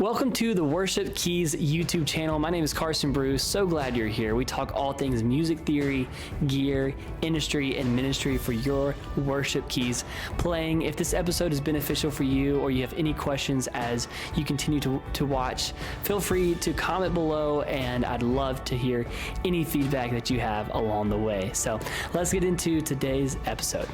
Welcome to the Worship Keys YouTube channel. My name is Carson Bruce. So glad you're here. We talk all things music theory, gear, industry, and ministry for your worship keys playing. If this episode is beneficial for you or you have any questions as you continue to watch, feel free to comment below, and I'd love to hear any feedback that you have along the way. So let's get into today's episode.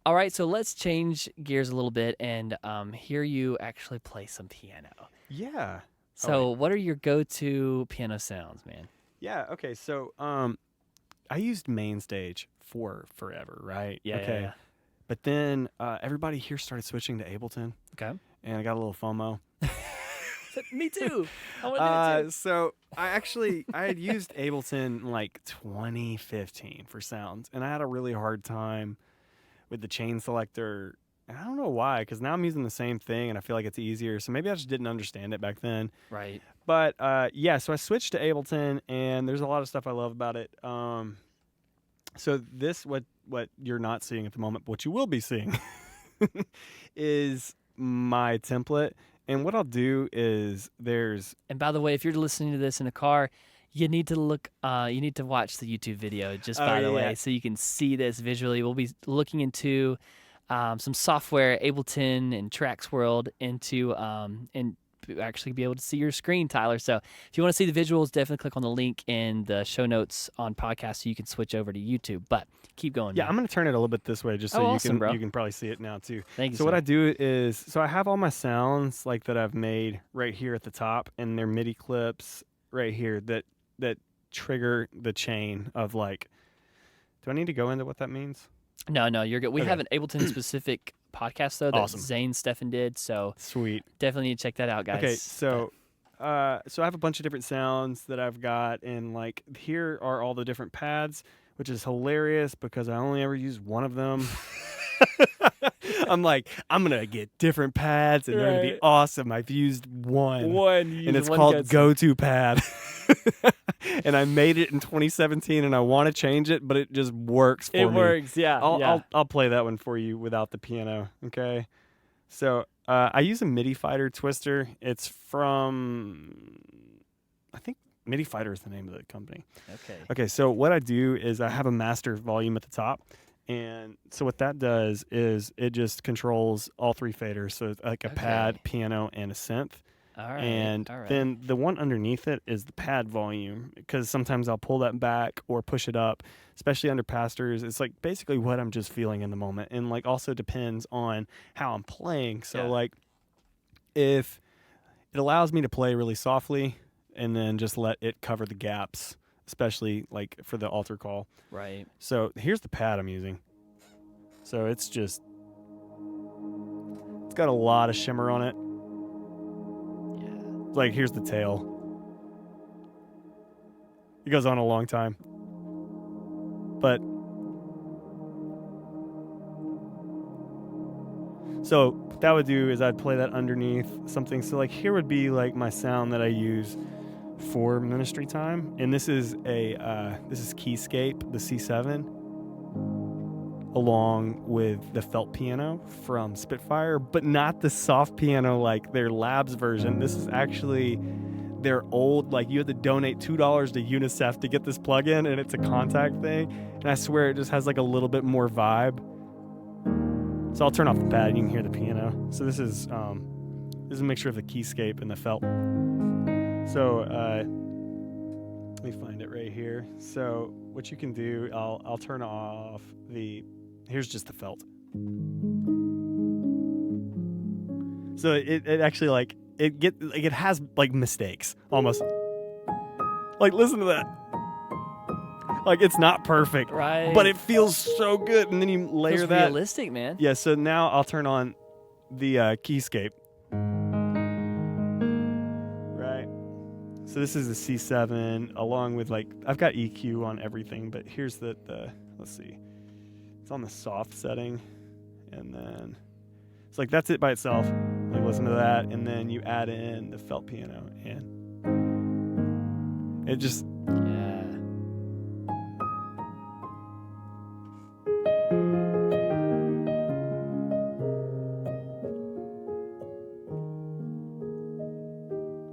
All right, so let's change gears a little bit and hear you actually play some piano. Yeah. So what are your go-to piano sounds, man? Yeah, okay, so I used MainStage for forever, right? Yeah, okay. yeah. But then everybody here started switching to Ableton. Okay. And I got a little FOMO. Me too. I want to do it too. So I had used Ableton in like 2015 for sounds, and I had a really hard time with the chain selector. And I don't know why, because now I'm using the same thing and I feel like it's easier. So maybe I just didn't understand it back then. Right. But yeah, so I switched to Ableton, and there's a lot of stuff I love about it. So this, what you're not seeing at the moment, but what you will be seeing is my template. And what I'll do is And by the way, if you're listening to this in a car, you need to watch the YouTube video by the way, so you can see this visually. We'll be looking into some software, Ableton and Trax World, and actually be able to see your screen, Tyler. So if you want to see the visuals, definitely click on the link in the show notes on podcast so you can switch over to YouTube. But keep going. Yeah, man. I'm going to turn it a little bit this way just so awesome, you can probably see it now too. Thank you. So what I do is, so I have all my sounds like that I've made right here at the top, and they're MIDI clips right here that trigger the chain of like, do I need to go into what that means? No, you're good. We have an Ableton specific podcast though that Awesome. Zane Steffen did, so Sweet. definitely need to check that out, guys. Okay, so I have a bunch of different sounds that I've got, and like here are all the different pads, which is hilarious because I only ever use one of them. I'm like, I'm gonna get different pads and they're gonna be awesome. I've used one, and it's called Go-To Pad. And I made it in 2017, and I want to change it, but it just works for me. It works, yeah. I'll play that one for you without the piano. Okay, so I use a MIDI Fighter twister. It's from, I think MIDI Fighter is the name of the company. Okay. So what I do is I have a master volume at the top. And so what that does is it just controls all three faders. So it's like a pad, piano, and a synth. All right. And then the one underneath it is the pad volume, because sometimes I'll pull that back or push it up, especially under pastors. It's like basically what I'm just feeling in the moment. And like also depends on how I'm playing. So like if it allows me to play really softly and then just let it cover the gaps, especially like for the altar call. Right. So here's the pad I'm using. So it's got a lot of shimmer on it. Like here's the tail. It goes on a long time. But so what that would do is I'd play that underneath something. So like here would be like my sound that I use for ministry time, and this is Keyscape, the C7, along with the felt piano from Spitfire, but not the soft piano like their Labs version. This is actually their old, like you had to donate $2 to UNICEF to get this plugin, and it's a contact thing, and I swear it just has like a little bit more vibe. So I'll turn off the pad and you can hear the piano. So this is a mixture of the Keyscape and the felt. So let me find it right here. So what you can do, I'll turn off here's just the felt. So it actually like it has like mistakes almost. Like listen to that. Like it's not perfect, right? But it feels so good, and then you layer feels that. Realistic, man. Yeah. So now I'll turn on the Keyscape. So this is the C7 along with like, I've got EQ on everything, but here's the let's see. It's on the soft setting, and then it's like that's it by itself. Like listen to that, and then you add in the felt piano, and it just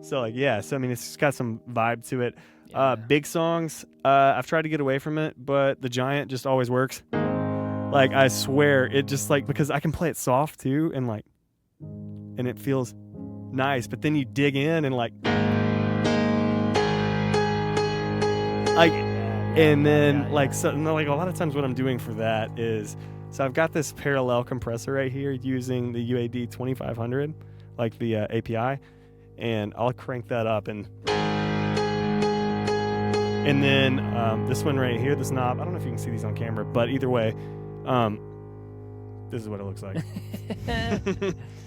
So like, yeah, so I mean, it's got some vibe to it. Yeah. Big songs, I've tried to get away from it, but the Giant just always works. Like, I swear, it just like, because I can play it soft too, and like, and it feels nice, but then you dig in and like, and then like, so no, like a lot of times what I'm doing for that is, so I've got this parallel compressor right here using the UAD 2500, like the API, and I'll crank that up and then this one right here, this knob, I don't know if you can see these on camera, but either way, this is what it looks like.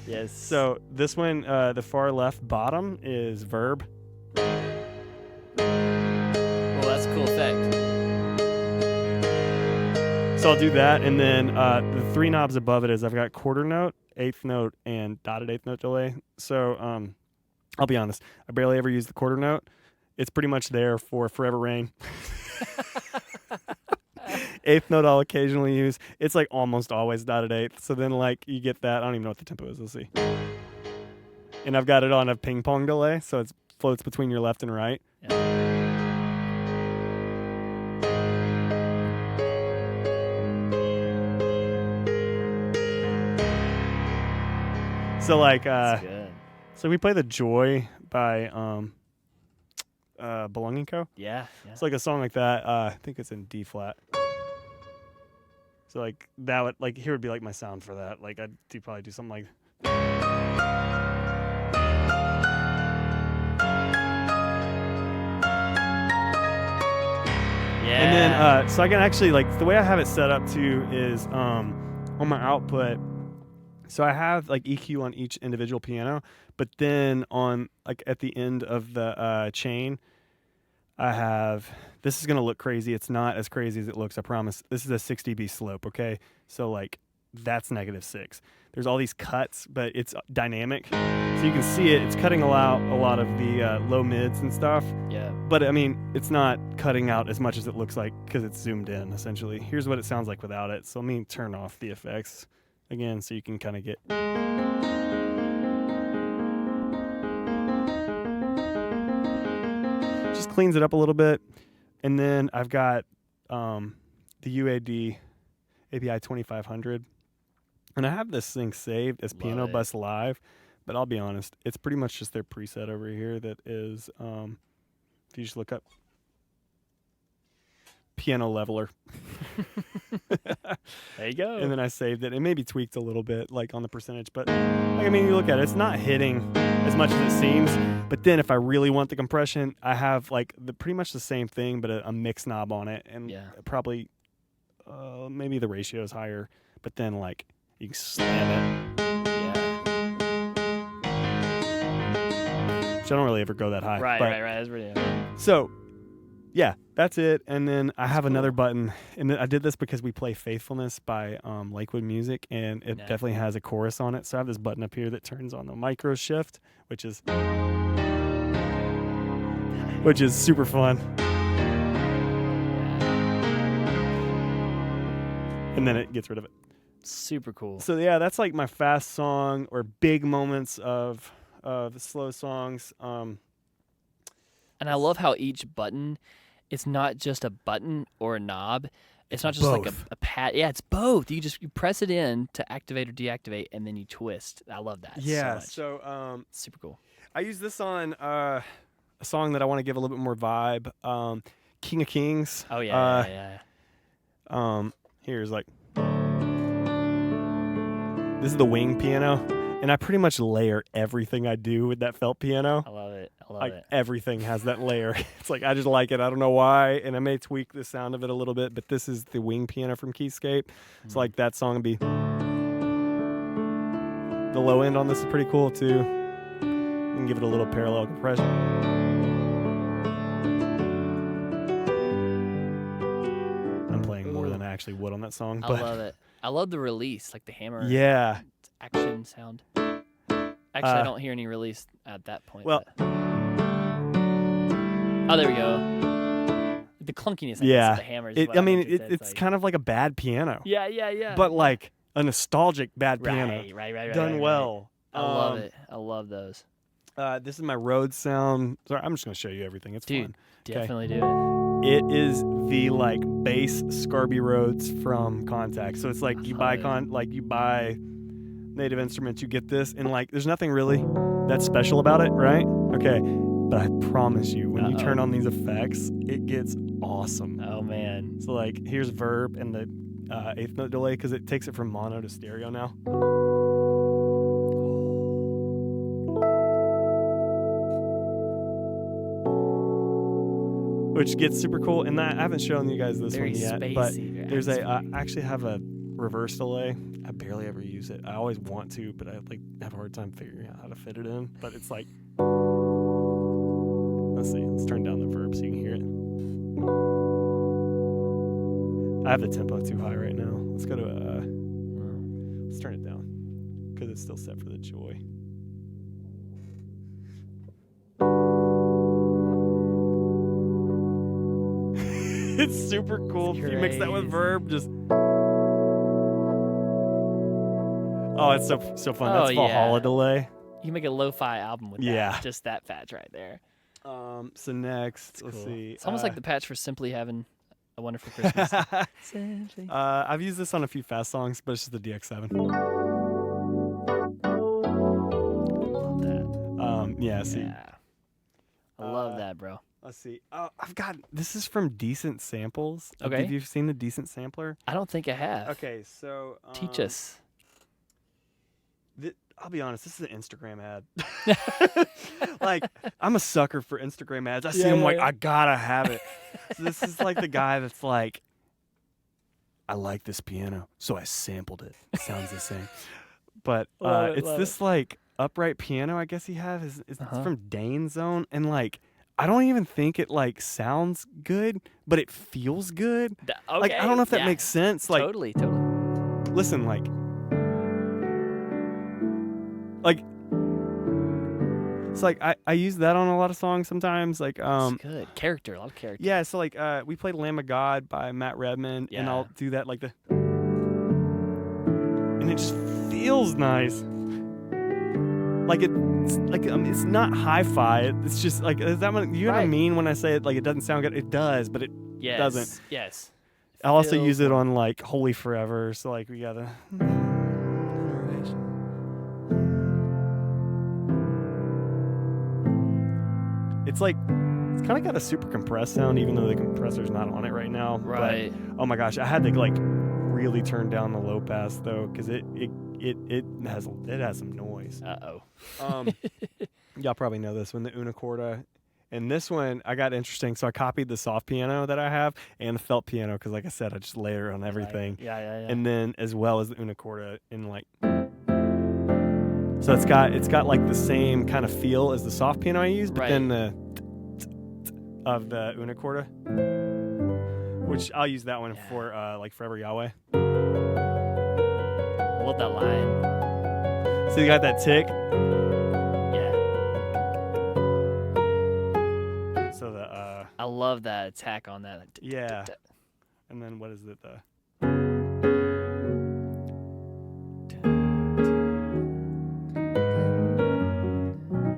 Yes. So this one, the far left bottom is verb. Well, that's a cool effect. So I'll do that, and then the three knobs above it is I've got quarter note, eighth note, and dotted eighth note delay. So I'll be honest, I barely ever use the quarter note. It's pretty much there for Forever Rain. Eighth note I'll occasionally use. It's like almost always dotted eighth. So then like you get that. I don't even know what the tempo is. Let's see. And I've got it on a ping pong delay, so it floats between your left and right. Yeah. So like That's good. so we play the Joy by Belonging Co. Yeah. It's like a song like that. I think it's in D flat. So like that would like here would be like my sound for that. Like I'd probably do something like. Yeah. And then so I can actually like the way I have it set up too is on my output. So I have like EQ on each individual piano, but then on like at the end of the chain, I have, this is going to look crazy. It's not as crazy as it looks, I promise. This is a 6 dB slope, okay? So like that's -6. There's all these cuts, but it's dynamic. So you can see it. It's cutting out a lot of the low mids and stuff. Yeah. But I mean, it's not cutting out as much as it looks like because it's zoomed in essentially. Here's what it sounds like without it. So let me turn off the effects again so you can kind of get. Just cleans it up a little bit. And then I've got the UAD API 2500. And I have this thing saved as Piano Bus Live, but I'll be honest, it's pretty much just their preset over here that is, if you just look up piano leveler. There you go. And then I saved it. It may be tweaked a little bit, like on the percentage, but like, I mean, you look at it, it's not hitting as much as it seems. But then if I really want the compression, I have like pretty much the same thing, but a mix knob on it, and probably maybe the ratio is higher. But then like you can slam it. Which I don't really ever go that high. Right. That's pretty. So. Yeah, that's it. And then I have another button, and I did this because we play Faithfulness by Lakewood Music, and it definitely has a chorus on it. So I have this button up here that turns on the micro shift, which is super fun. And then it gets rid of it. Super cool. So yeah, that's like my fast song or big moments of slow songs. And I love how each button, it's not just a button or a knob. It's not just like a pad. Yeah, it's both. You press it in to activate or deactivate, and then you twist. I love that. Yeah. So super cool. I use this on a song that I want to give a little bit more vibe. King of Kings. Oh yeah. Here's like, this is the wing piano, and I pretty much layer everything I do with that felt piano. I love it. Everything has that layer. It's like, I just like it. I don't know why. And I may tweak the sound of it a little bit, but this is the wing piano from Keyscape. It's like that song would be. The low end on this is pretty cool too. You can give it a little parallel compression. I'm playing more than I actually would on that song. I love it. I love the release, like the hammer. Yeah. Action sound. Actually, I don't hear any release at that point. Well. Oh, there we go. The clunkiness. Yeah. The hammers. It's like, kind of like a bad piano. Yeah. But like a nostalgic bad piano. Right. Done well. I love it. I love those. This is my Rhodes sound. Sorry, I'm just gonna show you everything. It's Dude, fun. definitely do it. It is the like bass Scarby Rhodes from Contact. So it's like you buy Native Instruments, you get this, and like there's nothing really that's special about it, right? Okay, but I promise you, when you turn on these effects, it gets awesome. Oh man. So like here's verb and the eighth note delay because it takes it from mono to stereo now. Which gets super cool, and I haven't shown you guys this Very one yet, spacey, but very there's I atmospheric. actually have a reverse delay. I barely ever use it. I always want to, but I like have a hard time figuring out how to fit it in. But it's like, let's see, let's turn down the verb so you can hear it. I have the tempo too high right now. Let's go to let's turn it down because it's still set for the joy. It's super cool. If you mix that with verb, just it's so fun. That's Valhalla delay. You can make a lo-fi album with that. Yeah. Just that patch right there. So next, let's see. It's almost like the patch for Simply Having a Wonderful Christmas. Simply. I've used this on a few fast songs, but it's just the DX7. Love that. Yeah. See. Yeah. I love that, bro. Let's see. Oh, this is from Decent Samples. Okay. Have you seen the Decent Sampler? I don't think I have. Okay, so Teach us. I'll be honest, this is an Instagram ad. Like, I'm a sucker for Instagram ads. I see them like, I gotta have it. So this is like the guy that's like, I like this piano, so I sampled it. It sounds the same. But it's this like upright piano I guess he has. It's from Dane Zone, and like, I don't even think it like sounds good, but it feels good. Okay. Like, I don't know if that makes sense. Like, Totally. listen, like it's like I use that on a lot of songs sometimes. Like It's good. Character, a lot of character. yeah, so like we played Lamb of God by Matt Redman, and I'll do that like and it just feels nice. Like it's not hi-fi. It's just like, is that what you know what I mean when I say it? Like, it doesn't sound good. It does, but it doesn't. Yes. I'll also use it on like Holy Forever. So like we gotta. It's like, it's kind of got a super compressed sound, even though the compressor's not on it right now. Right. But, oh my gosh, I had to like really turn down the low pass though, because it has some noise. Y'all probably know this one, the Unicorda. And this one, I got interesting. So I copied the soft piano that I have and the felt piano, because like I said, I just layer on everything. Yeah. And then as well as the Unicorda in like. So it's got like the same kind of feel as the soft piano I use, but then the of the Unicorda, which I'll use that one for like Forever Yahweh. I love that line. So you got that tick. Yeah. So the I love that attack on that. yeah. And then what is it?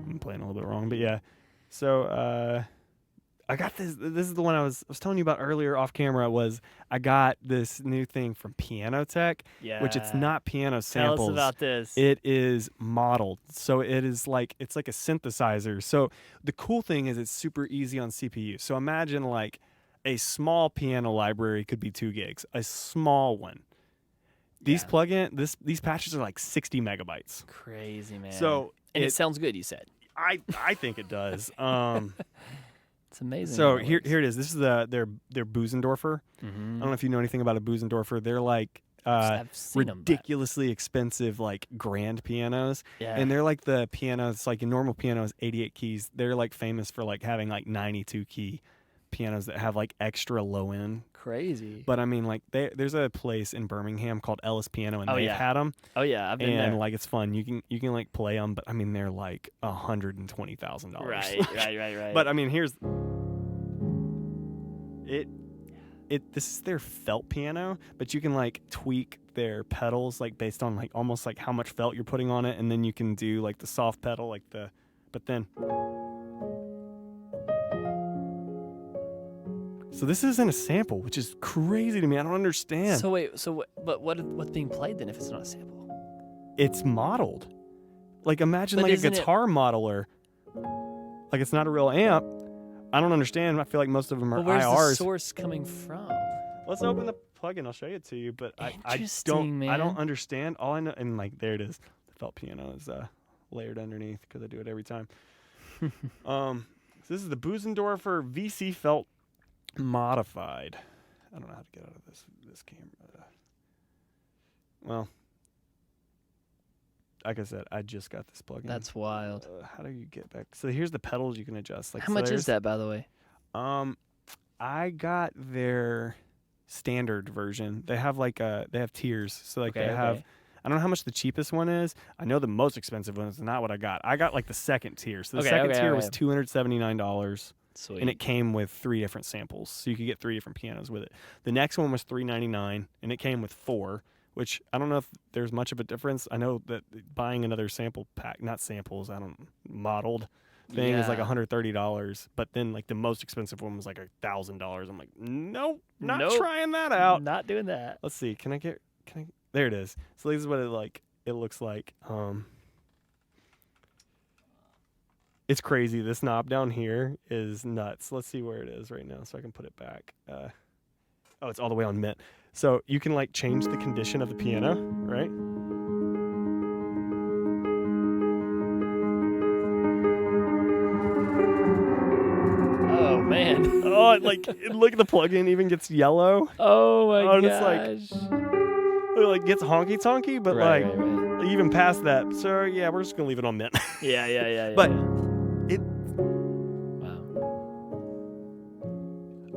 I'm playing a little bit wrong, but yeah. So I got this. This is the one I was telling you about earlier off camera. I got this new thing from Pianoteq, which it's not piano samples. Tell us about this. It is modeled, so it's like a synthesizer. So the cool thing is it's super easy on CPU. So imagine like a small piano library could be 2 gigs, a small one. These these patches are like 60 megabytes. Crazy, man. So it sounds good. You said. I think it does. It's amazing. So here it is. This is their Bösendorfer. Mm-hmm. I don't know if you know anything about a Bösendorfer. They're like I've seen ridiculously expensive, like grand pianos. Yeah. And they're like the pianos, like a normal piano is 88 keys. They're like famous for like having like 92 key pianos that have like extra low end. Crazy. But I mean, like there's a place in Birmingham called Ellis Piano, and they've had them. Oh yeah, I've been there. And like it's fun. You can like play them, but I mean they're like $120,000. Right. But I mean, here's it. This is their felt piano, but you can like tweak their pedals like based on like almost like how much felt you're putting on it, and then you can do like the soft pedal, like the But then, so this isn't a sample, which is crazy to me. I don't understand. So wait, but what's being played then if it's not a sample? It's modeled. Like imagine But like a isn't it- guitar modeler. Like it's not a real amp. I don't understand. I feel like most of them are But where's IRs. the source coming from? Let's open the plugin. I'll show you it to you. But I Interesting, don't man. understand. All I know, and like there it is. The felt piano is layered underneath because I do it every time. So this is the Busendorfer VC Felt Modified. I don't know how to get out of this camera. Well, like I said, I just got this plugin. That's wild. How do you get back? So here's the pedals you can adjust. Like How much is that, by the way? I got their standard version. They have they have tiers. So like they have. I don't know how much the cheapest one is. I know the most expensive one is not what I got. I got like the second tier. So the second tier was $279. Sweet. And it came with 3 different samples. So you could get 3 different pianos with it. The next one was $399 and it came with 4, which I don't know if there's much of a difference. I know that buying another sample pack, not samples, modeled thing is like $130. But then like the most expensive one was like $1,000. I'm like, nope, not trying that out. Not doing that. Let's see. There it is. So this is what it looks like. It's crazy. This knob down here is nuts. Let's see where it is right now so I can put it back. Oh, it's all the way on mid. So you can like change the condition of the piano, right? Oh man. Oh, look at the plugin even gets yellow. Oh my and gosh. It like gets honky tonky, but Right. even past that. So yeah, we're just gonna leave it on mid. Yeah. But wow.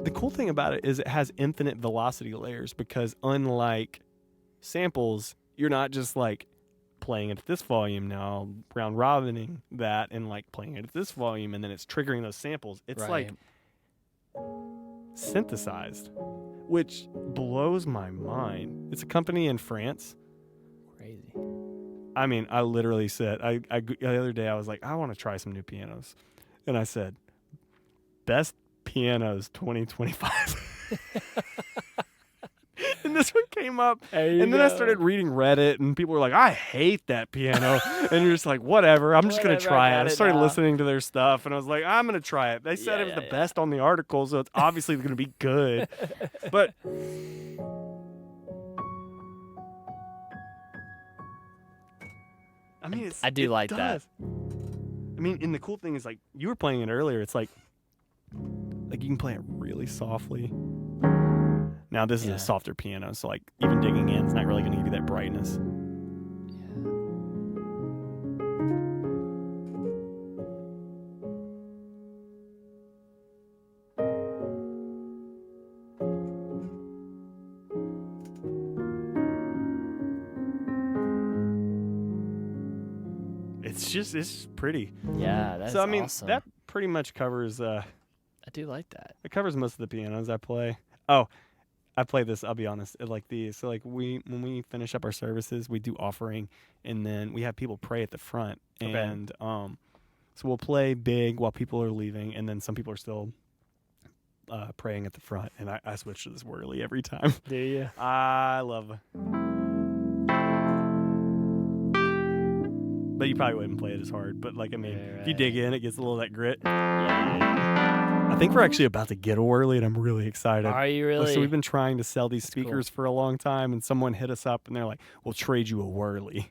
the cool thing about it is it has infinite velocity layers because unlike samples, you're not just like playing it at this volume now, round robining that and like playing it at this volume and then it's triggering those samples. It's like synthesized, which blows my mind. It's a company in France. Crazy. I mean, I literally said, the other day I was like, I want to try some new pianos. And I said, best pianos 2025. And this one came up. And then I started reading Reddit and people were like, I hate that piano. And you're just like, whatever, I'm just going to try it. I started listening to their stuff and I was like, I'm going to try it. They said it was the best on the article, so it's obviously going to be good. But I mean, I do like that. I mean, and the cool thing is, like, you were playing it earlier. It's like you can play it really softly. Now, this is a softer piano, so, like, even digging in is not really going to give you that brightness. It's pretty. Yeah, that's so I mean awesome. that pretty much covers I do like that. it covers most of the pianos I play. Oh, I play this, I'll be honest, like these. So like when we finish up our services, we do offering and then we have people pray at the front. And so we'll play big while people are leaving and then some people are still praying at the front and I switch to this whirly every time. Do you? I love But you probably wouldn't play it as hard. But like, I mean, if you dig in, it gets a little of that grit. I think we're actually about to get a whirly, and I'm really excited. Are you really? So we've been trying to sell these speakers for a long time, and someone hit us up, and they're like, "We'll trade you a whirly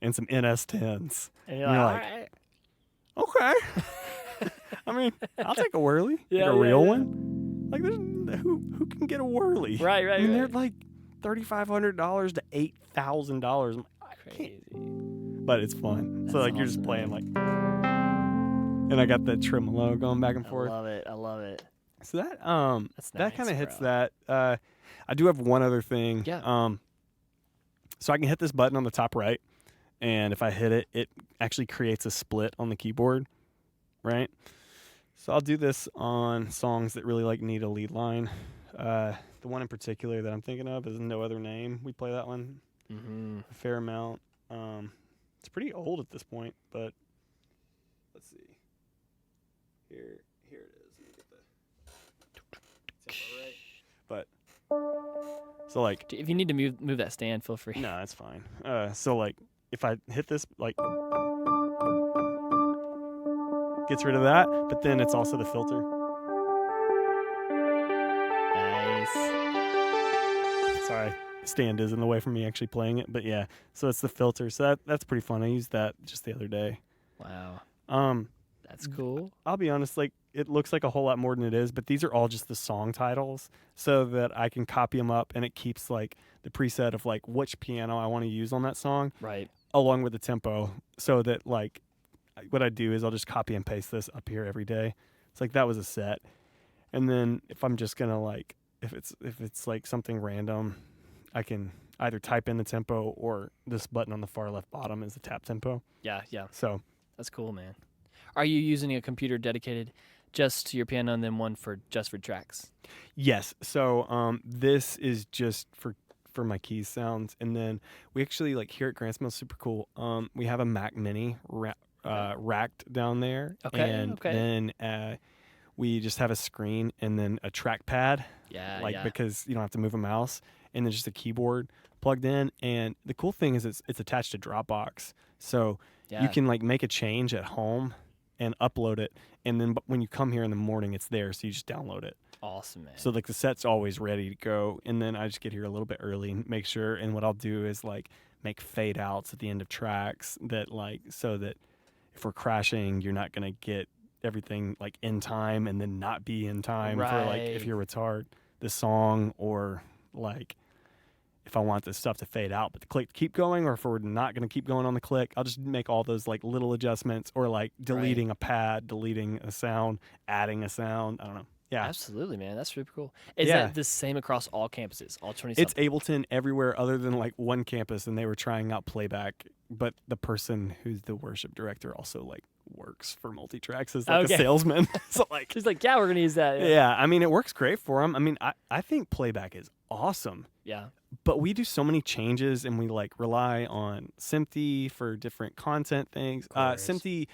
and some NS10s." And you're like, all right. Okay. I mean, I'll take a whirly. Yeah, Like a real one. Like, who can get a whirly? Right. I mean, they're like $3,500 to $8,000. Crazy. But it's fun. So like you're just awesome, playing like, and I got that tremolo going back and forth. I love it. So that That's that nice, kind of hits bro. that. I do have one other thing. Yeah. So I can hit this button on the top right, and if I hit it, it actually creates a split on the keyboard, right? So I'll do this on songs that really like need a lead line. The one in particular that I'm thinking of is No Other Name. We play that one a fair amount. It's pretty old at this point, but let's let's see. Here it is. Let me get the tempo right. But so like, If you need to move that stand, feel free. no, that's fine. So like, if I hit this, like, gets rid of that, but then it's also the filter. Nice. Sorry, stand is in the way from me actually playing it, but yeah. So it's the filter. So that's pretty fun. I used that just the other day. Wow. That's cool. I'll be honest, like, it looks like a whole lot more than it is, but these are all just the song titles so that I can copy them up, and it keeps like the preset of like which piano I want to use on that song, Right. along with the tempo, so that like what I do is I'll just copy and paste this up here every day. It's like that was a set. And then if I'm just gonna like if it's like something random, I can either type in the tempo or this button on the far left bottom is the tap tempo. Yeah, yeah. So That's cool, man. Are you using a computer dedicated just to your piano and then one for tracks? yes. So this is just for my keys sounds, and then we actually like here at Grants Mill, super cool. We have a Mac Mini racked down there, and then we just have a screen and then a trackpad, because you don't have to move a mouse, and then just a keyboard plugged in. And the cool thing is it's attached to Dropbox, so you can like make a change at home and upload it, and then when you come here in the morning, it's there, so you just download it. Awesome, man. So like the set's always ready to go, and then I just get here a little bit early and make sure. And what I'll do is like make fade outs at the end of tracks that like so that if we're crashing, you're not gonna get everything like in time and then not be in time for like if you retard the song, or like if I want this stuff to fade out but the click keep going, or if we're not going to keep going on the click, I'll just make all those like little adjustments, or like deleting a pad, deleting a sound, adding a sound. I don't know. Yeah. Absolutely, man. That's super cool. Is that the same across all campuses, all 20 It's Ableton everywhere other than like one campus, and they were trying out playback, but the person who's the worship director also like works for Multitracks as like a salesman. So like he's like, yeah, we're going to use that. Yeah, I mean, it works great for him. I mean, I think playback is awesome. Yeah. But we do so many changes, and we like rely on SMPTE for different content things. SMPTE,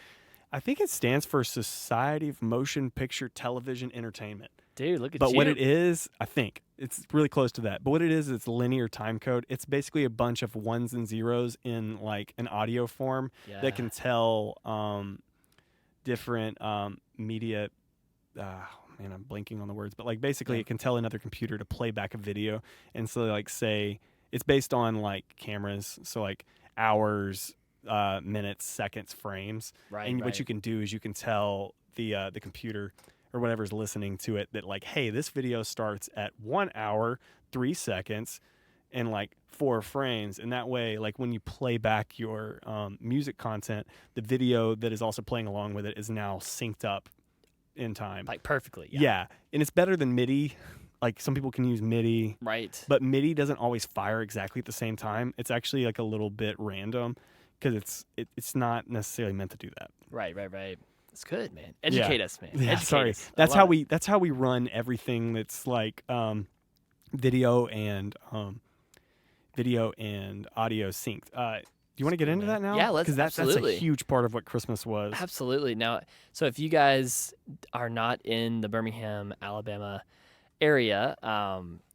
I think it stands for Society of Motion Picture Television Entertainment. Dude, look at you. But what it is, I think it's really close to that. But what it is, it's linear time code. It's basically a bunch of ones and zeros in like an audio form that can tell different media. Man, I'm blanking on the words, but like basically it can tell another computer to play back a video. And so like say it's based on like cameras, so like hours, minutes, seconds, frames. Right. And what you can do is you can tell the computer or whatever's listening to it that like, hey, this video starts at 1 hour, 3 seconds, and like 4 frames. And that way, like when you play back your music content, the video that is also playing along with it is now synced up in time, like perfectly. Yeah, and it's better than MIDI. Like some people can use MIDI, right? But MIDI doesn't always fire exactly at the same time. It's actually like a little bit random because it's not necessarily meant to do that. Right. It's good, man. Educate us, man. Yeah, Educate us. That's how we run everything that's like video and audio synced. Do you want to get into that now? Yeah, let's. Because that's a huge part of what Christmas was. Absolutely. Now, so if you guys are not in the Birmingham, Alabama area,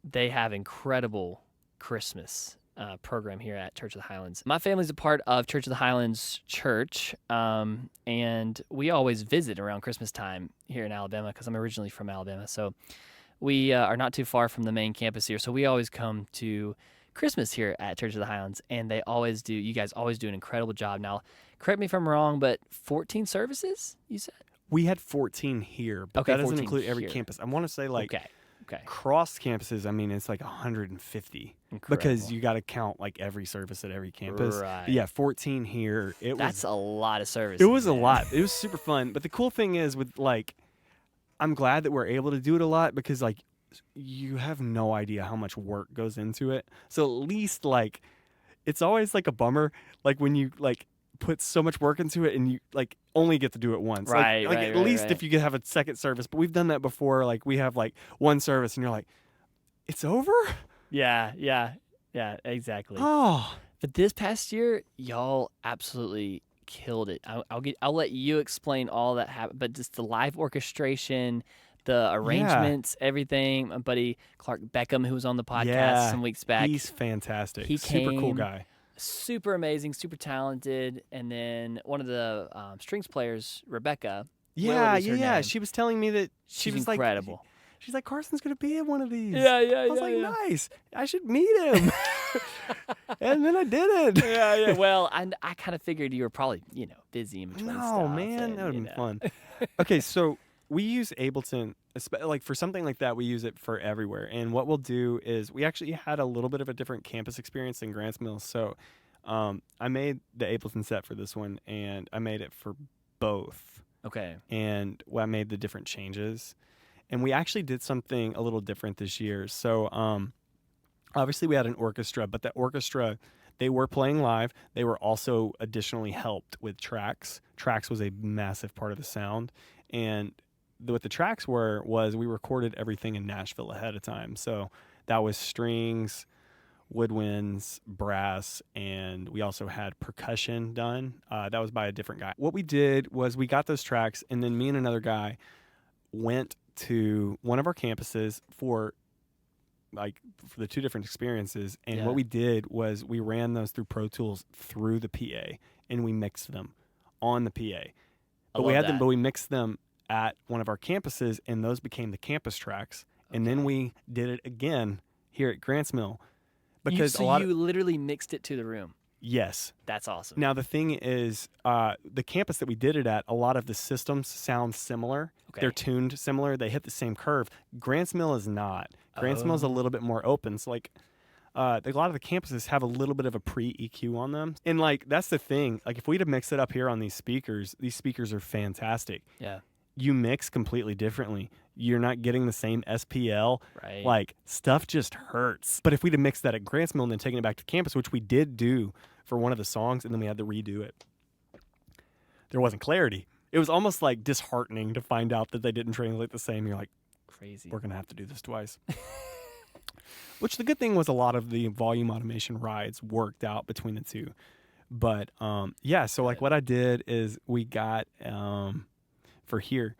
they have incredible Christmas program here at Church of the Highlands. My family's a part of Church of the Highlands Church, and we always visit around Christmas time here in Alabama because I'm originally from Alabama. So we are not too far from the main campus here, so we always come to Christmas here at Church of the Highlands, and you guys always do an incredible job. Now, correct me if I'm wrong, but 14 services, you said? We had 14 here, but that doesn't include every campus. I want to say like cross campuses, I mean, it's like 150. Incredible. Because you got to count like every service at every campus. Right. But yeah, 14 here. That's a lot of services. It was a lot. It was super fun. But the cool thing is with like, I'm glad that we're able to do it a lot because like, you have no idea how much work goes into it. So at least like it's always like a bummer like when you like put so much work into it and you like only get to do it once. Right. At least if you could have a second service. But we've done that before. Like we have like one service and you're like, it's over? Yeah, exactly. Oh. But this past year, y'all absolutely killed it. I'll let you explain all that happened, but just the live orchestration, the arrangements, everything. My buddy Clark Beckham, who was on the podcast some weeks back, he's fantastic. He super cool came, guy. Super amazing, super talented. And then one of the strings players, Rebecca. Yeah. Name. She was telling me that she's was incredible. She's like, Carson's going to be at one of these. Yeah. I was like, nice. I should meet him. And then I didn't. Yeah. Well, I kind of figured you were probably, busy in between stuff. No, man. That would have been fun. Okay, so we use Ableton, like for something like that, we use it for everywhere. And what we'll do is we actually had a little bit of a different campus experience in Grants Mills. So I made the Ableton set for this one, and I made it for both. Okay. And I made the different changes. And we actually did something a little different this year. So obviously we had an orchestra, but the orchestra, they were playing live. They were also additionally helped with tracks. Tracks was a massive part of the sound. And what the tracks was we recorded everything in Nashville ahead of time. So that was strings, woodwinds, brass, and we also had percussion done. That was by a different guy. What we did was we got those tracks, and then me and another guy went to one of our campuses for the two different experiences. And what we did was we ran those through Pro Tools through the PA, and we mixed them on the PA. But we mixed them at one of our campuses, and those became the campus tracks. Okay. And then we did it again here at Grants Mill. Because you literally mixed it to the room. Yes. That's awesome. Now, the thing is, the campus that we did it at, a lot of the systems sound similar. Okay. They're tuned similar. They hit the same curve. Grants Mill is not. Grants Mill is a little bit more open. So, a lot of the campuses have a little bit of a pre-EQ on them. And, that's the thing. If we'd have mixed it up here on these speakers are fantastic. Yeah. You mix completely differently. You're not getting the same SPL. Right. Stuff just hurts. But if we'd have mixed that at Grants Mill and then taken it back to campus, which we did do for one of the songs, and then we had to redo it, there wasn't clarity. It was almost disheartening to find out that they didn't translate the same. You're like, crazy. We're going to have to do this twice. Which the good thing was a lot of the volume automation rides worked out between the two. But, so what I did is we got, for here,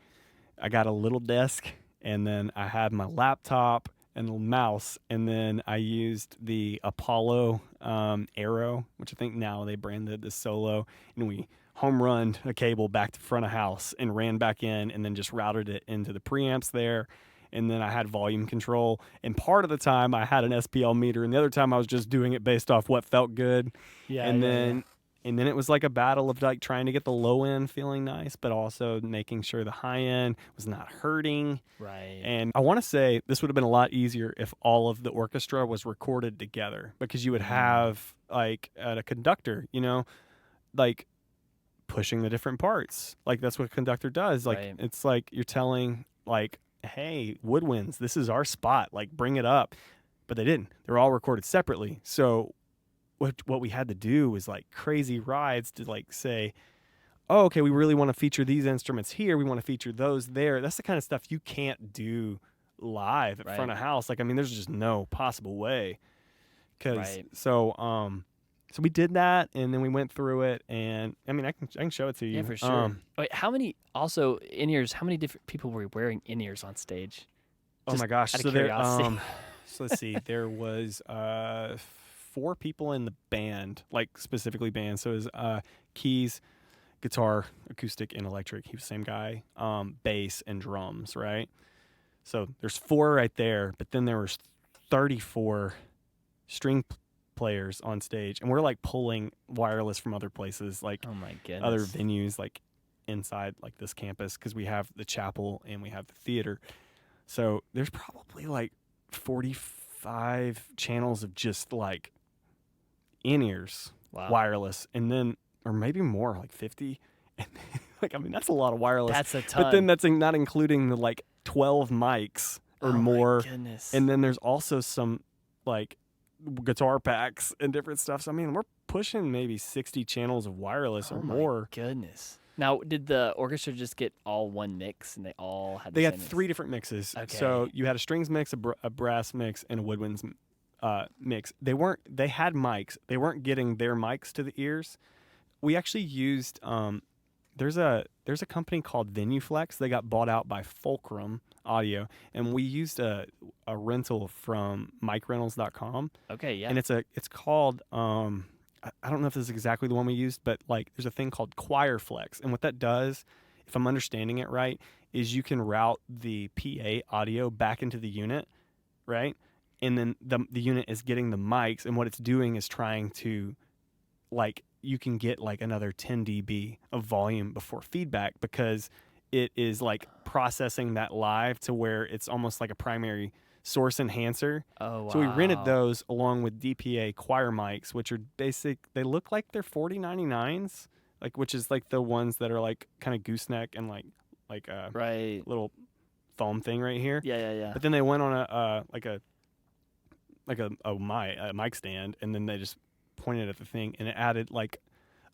I got a little desk, and then I had my laptop and a mouse, and then I used the Apollo Arrow, which I think now they branded the Solo, and we home run a cable back to front of house and ran back in, and then just routed it into the preamps there. And then I had volume control, and part of the time I had an SPL meter, and the other time I was just doing it based off what felt good. And then it was a battle of trying to get the low end feeling nice, but also making sure the high end was not hurting. Right. And I want to say this would have been a lot easier if all of the orchestra was recorded together, because you would have at a conductor, pushing the different parts. That's what a conductor does. It's you're telling hey, woodwinds, this is our spot. Bring it up. But they didn't. They're all recorded separately. So what we had to do was crazy rides to say, oh, okay, we really want to feature these instruments here. We want to feature those there. That's the kind of stuff you can't do live at front of house. There's just no possible way. So we did that, and then we went through it, and I can show it to you. Yeah, for sure. Wait, how many in-ears? How many different people were wearing in-ears on stage? Oh my gosh! Out of curiosity. So let's see. There was 4 people in the band, specifically band. So it was keys, guitar, acoustic, and electric. He was the same guy. Bass and drums, right? So there's 4 right there, but then there was 34 string players on stage, and we're pulling wireless from other places, oh my goodness, other venues, inside this campus, because we have the chapel and we have the theater. So there's probably 45 channels of just in-ears, wireless, and then, or maybe more, 50. And that's a lot of wireless. That's a ton. But then that's not including the 12 mics or more. My goodness. And then there's also some guitar packs and different stuff. So we're pushing maybe 60 channels of wireless or more. My goodness. Now, did the orchestra just get all one mix, and they all had? They had 3 different mixes. Okay. So you had a strings mix, a brass mix, and a woodwinds mix. They had mics. They weren't getting their mics to the ears. we actually used there's a company called VenueFlex. They got bought out by Fulcrum Audio, and we used a rental from MikeRentals.com. Okay, yeah. And it's called I don't know if this is exactly the one we used, but like there's a thing called ChoirFlex, and what that does, if I'm understanding it right, is you can route the PA audio back into the unit, right? And then the unit is getting the mics, and what it's doing is trying to, like, you can get like another 10 dB of volume before feedback, because it is like processing that live to where it's almost like a primary source enhancer. Oh, wow. So we rented those along with DPA choir mics, which are they look like they're 4099s, like, which is like the ones that are like kind of gooseneck and like a right little foam thing right here. Yeah. But then they went on a mic stand, and then they just pointed at the thing, and it added like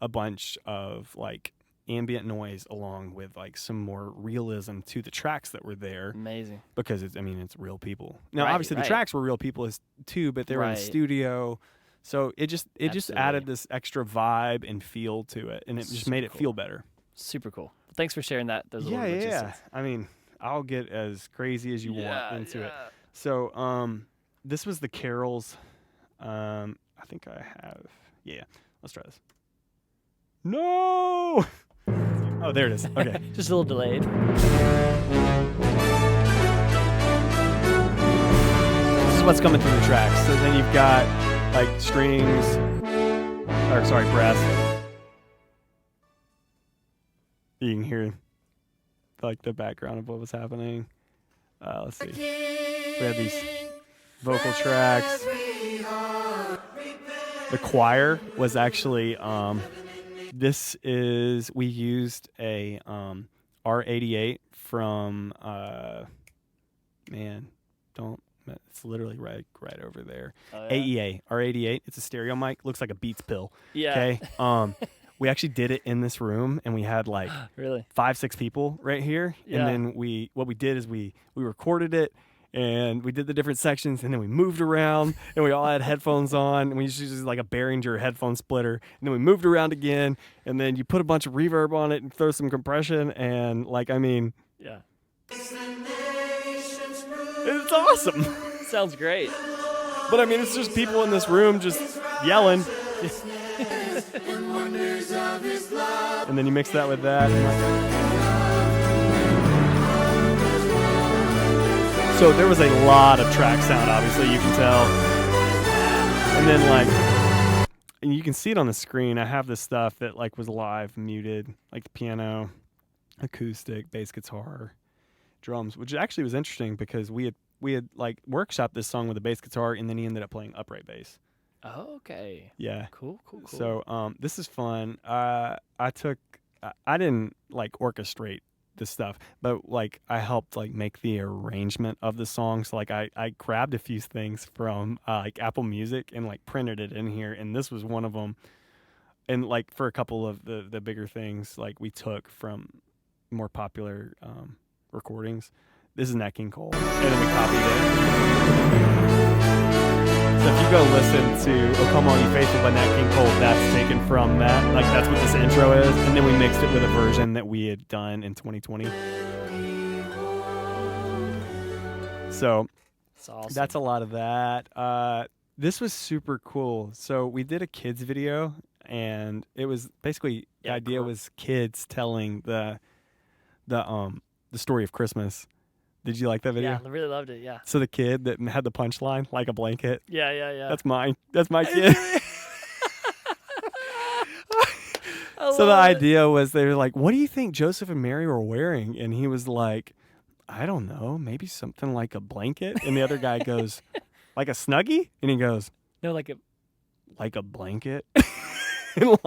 a bunch of like ambient noise along with like some more realism to the tracks that were there. Amazing. Because it's real people. Now, Right, obviously the tracks were real people too, but they were in Right. the studio. So it just Absolutely. added this extra vibe and feel to it, and it just Super made it cool. feel better. Super cool. Thanks for sharing those little Yeah. logistics. I mean, I'll get as crazy as you want into it. Yeah. So this was the carols. I think I have. Yeah, let's try this. No. Oh, there it is. Okay. Just a little delayed. This is what's coming through the tracks. So then you've got like strings, brass. You can hear like the background of what was happening. Let's see. We had these vocal tracks. The choir was actually we used a R88 from it's literally right over there. Oh, yeah? AEA R88. It's a stereo mic. Looks like a Beats pill. Yeah. Okay. We actually did it in this room, and we had like Really? 5-6 people right here. Yeah. And then what we did is we recorded it, and we did the different sections, and then we moved around, and we all had headphones on, and we used like a Behringer headphone splitter, and then we moved around again, and then you put a bunch of reverb on it and throw some compression, and Yeah. it's awesome. Sounds great. But it's just people in this room just yelling. And then you mix that with that. So there was a lot of track sound, obviously, you can tell. And then and you can see it on the screen. I have this stuff that was live muted, like the piano, acoustic, bass guitar, drums, which actually was interesting because we had workshopped this song with a bass guitar, and then he ended up playing upright bass. Oh, okay. Yeah. Cool. So this is fun. I didn't orchestrate this stuff, but I helped make the arrangement of the song. So I grabbed a few things from Apple Music and printed it in here, and this was one of them. And for a couple of the bigger things, we took from more popular recordings. This is Nat King Cole, and then we copied it. So if you go listen to "Oh Come All You Faithful" by Nat King Cole, that's taken from that. That's what this intro is, and then we mixed it with a version that we had done in 2020. So That's awesome. that's a lot of that. This was super cool. So we did a kids video, and it was basically the idea cool. was kids telling the story of Christmas. Did you like that video? Yeah, I really loved it. Yeah. So the kid that had the punchline, like a blanket. Yeah. That's mine. That's my kid. I So the love it. idea was they were like, "What do you think Joseph and Mary were wearing?" And he was like, "I don't know, maybe something like a blanket." And the other guy goes, "Like a Snuggie?" And he goes, No, like a blanket. And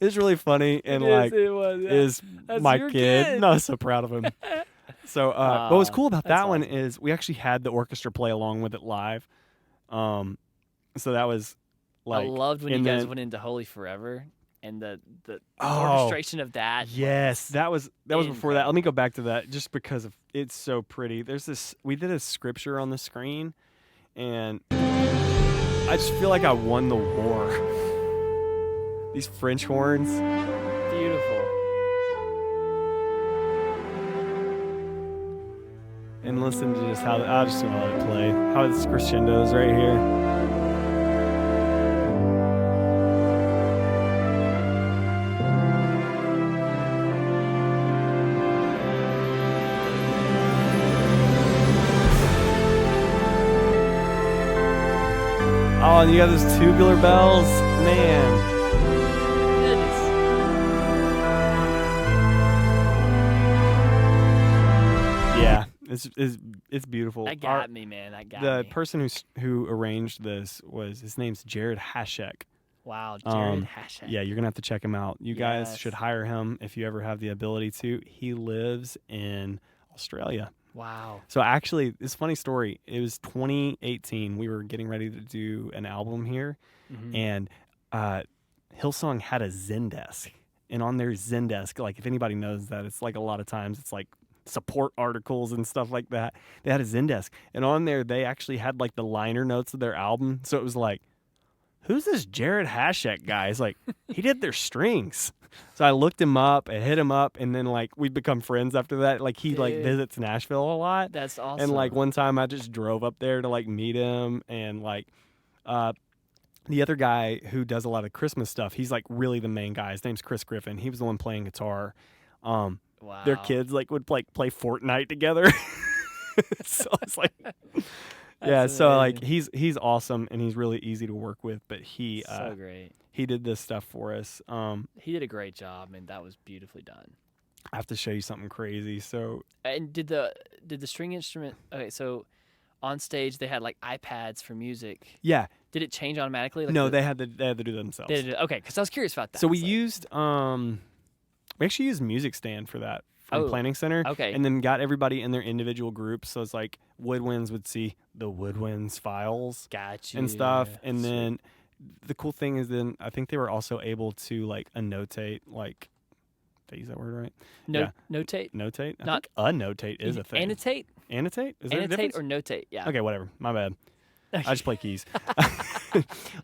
it's really funny, and it was. Yeah. is That's my your kid. kid. No, I'm so proud of him. So what was cool about that that's one awesome. is we actually had the orchestra play along with it live. So that was I loved when you and guys then- went into Holy Forever and the Oh, orchestration of that. yes, that was before that. incredible. Let me go back to that just because of it's so pretty. There's this. We did a scripture on the screen, and I just feel like I won the war. These French horns. Beautiful. And listen to just how I'll just gonna let it play. How this crescendos right here. Oh, and you got those tubular bells, man. Goodness. Yeah, it's beautiful. That got me, man. That got The me. person who arranged this his name's Jared Hashek. Wow, Jared Hashek. Yeah, you're gonna have to check him out. You guys Yes. should hire him if you ever have the ability to. He lives in Australia. Wow. So actually, it's a funny story. It was 2018. We were getting ready to do an album here, and Hillsong had a Zendesk, and on their Zendesk, like if anybody knows that, it's like a lot of times it's like support articles and stuff like that. They had a Zendesk, and on there they actually had like the liner notes of their album. So it was like, who's this Jared Hashek guy? It's like, he did their strings. So I looked him up, I hit him up, and then like we've become friends after that. Like he like visits Nashville a lot. That's awesome. And like one time I just drove up there to like meet him, and like the other guy who does a lot of Christmas stuff, he's like really the main guy. His name's Chris Griffin. He was the one playing guitar. Wow. Their kids like would like play Fortnite together. So it's like yeah, so like he's awesome and he's really easy to work with, but he so great. He did this stuff for us. He did a great job, and that was beautifully done. I have to show you something crazy. So And did the string instrument? Okay, so on stage they had like iPads for music. yeah, Did it change automatically? Like no, they had to do it themselves. Okay, because I was curious about that. So we It's like- used we actually used Music Stand for that from Oh, Planning Center. okay. And then got everybody in their individual groups. So it's like Woodwinds would see the Woodwinds files got you and stuff. And Sweet. then the cool thing is then I think they were also able to like annotate, like, did I use that word right? Notate. Notate? I Not- think annotate is a thing. Annotate. Annotate? Is there a Annotate difference? or notate? Yeah. Okay, whatever. My bad. I just play keys.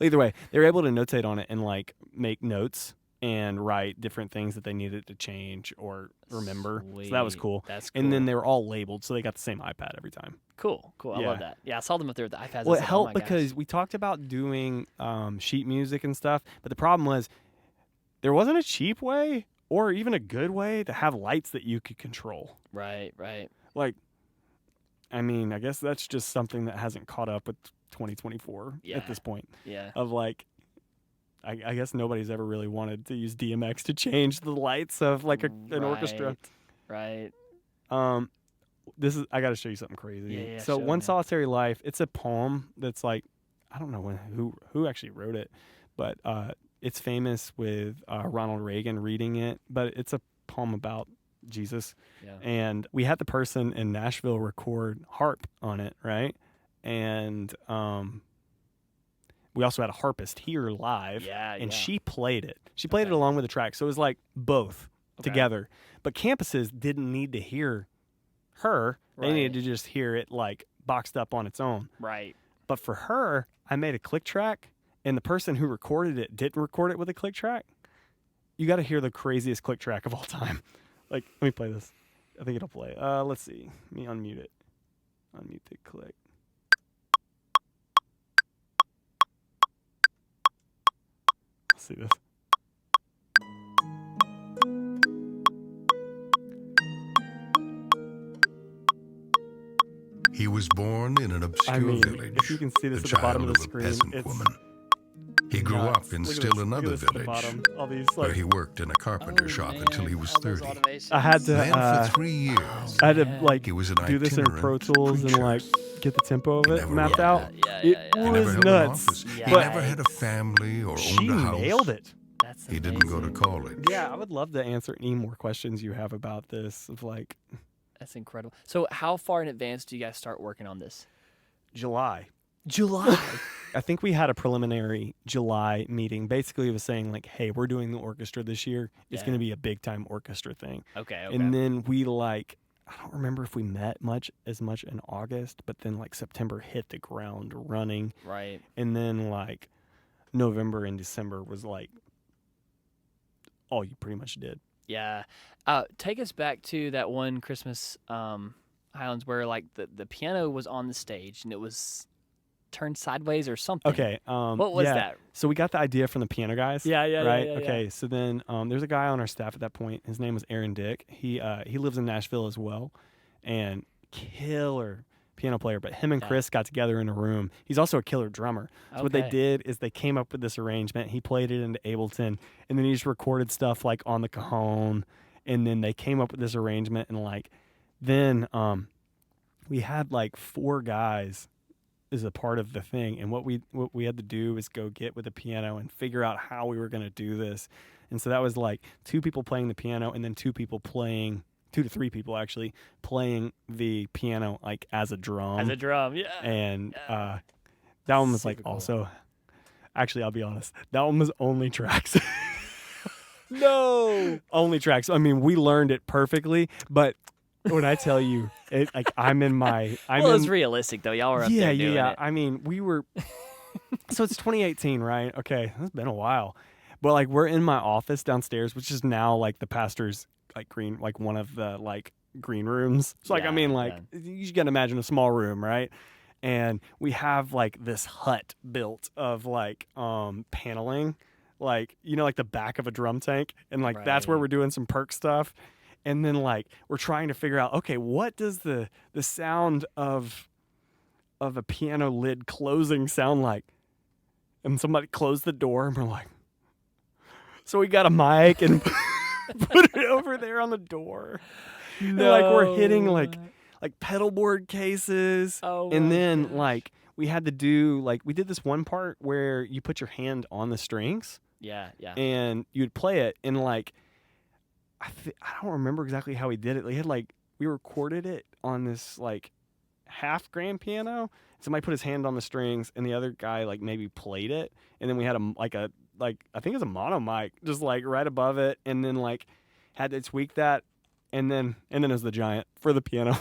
Either way, they were able to notate on it and like make notes and write different things that they needed to change or remember. So that was Sweet. cool. That's cool. And then they were all labeled, so they got the same iPad every time. Cool. I Yeah. love that. Yeah, I saw them up there with the iPads. Well, I it said, helped oh my because gosh. we talked about doing sheet music and stuff, but the problem was there wasn't a cheap way or even a good way to have lights that you could control. Right. Like, I mean, I guess that's just something that hasn't caught up with 2024 Yeah. at this point. Yeah. Of like, I guess nobody's ever really wanted to use DMX to change the lights of like an orchestra. Right. This is I got to show you something crazy. Yeah, So show One me. Solitary Life, it's a poem that's like, I don't know who actually wrote it, but it's famous with Ronald Reagan reading it. But it's a poem about Jesus, Yeah. and we had the person in Nashville record harp on it, right? And we also had a harpist here live, and she played it. She played it along with the track, so it was like both together. But campuses didn't need to hear her; they needed to just hear it like boxed up on its own. Right. But for her, I made a click track, and the person who recorded it didn't record it with a click track. You got to hear the craziest click track of all time. Like, let me play this. I think it'll play. Let's see. Let me unmute it. Unmute the click. Let's see this. He was born in an obscure village, if you can see this the at the bottom child of the a screen, peasant it's woman. He grew nuts. up in Look at still this. Look at another this at the village, bottom. All these, where like, he worked in a carpenter shop until he was 30. I had to. Then for 3 years, I had to like he was an do this in itinerant Pro Tools and preacher. like get the tempo of He it never mapped worked. out. Yeah. It he never was held an nuts. office. He But never had a family or she owned a house. nailed it. That's He didn't go to amazing. college. Yeah, I would love to answer any more questions you have about this. Of like That's incredible. So, how far in advance do you guys start working on this? July. July. I think we had a preliminary July meeting. Basically, it was saying like, "Hey, we're doing the orchestra this year. It's Yeah. going to be a big time orchestra thing." Okay. And then we like, I don't remember if we met as much in August, but then like September hit the ground running, Right. and then like November and December was like all you pretty much did. Yeah. Take us back to that one Christmas Highlands where like the piano was on the stage and it was turned sideways or something. Okay. What was that? So we got the idea from the piano guys. Yeah. Right. Yeah. Okay. So then there's a guy on our staff at that point. His name was Aaron Dick. He lives in Nashville as well, and killer piano player. But him and Chris got together in a room. He's also a killer drummer. So what they did is they came up with this arrangement. He played it into Ableton, and then he just recorded stuff like on the cajon, and then they came up with this arrangement, and like then we had like 4 guys is a part of the thing, and what we had to do is go get with the piano and figure out how we were going to do this. And so that was like 2 people playing the piano, and then 2 to 3 people actually playing the piano like as a drum. Yeah. And that one was like Super cool. also, actually I'll be honest, that one was only tracks. No. Only tracks. I mean, we learned it perfectly, but when I tell you, it like It's realistic though. Y'all were up there doing it. I mean, we were. So it's 2018, right? Okay, it's been a while, but like we're in my office downstairs, which is now like the pastor's like one of the like green rooms. So like you can imagine a small room, right? And we have like this hut built of like paneling, like like the back of a drum tank, and like that's where we're doing some perk stuff. And then like we're trying to figure out, okay, what does the sound of a piano lid closing sound like? And somebody closed the door, and we're like, so we got a mic and put it over there on the door. No. And like we're hitting like pedal board cases. Oh, and then like we had to do like we did this one part where you put your hand on the strings. Yeah. And you'd play it, and like I don't remember exactly how we did it. We recorded it on this like half grand piano. Somebody put his hand on the strings, and the other guy like maybe played it, and then we had I think it's a mono mic just like right above it, and then like had to tweak that, and then it was the Giant for the piano.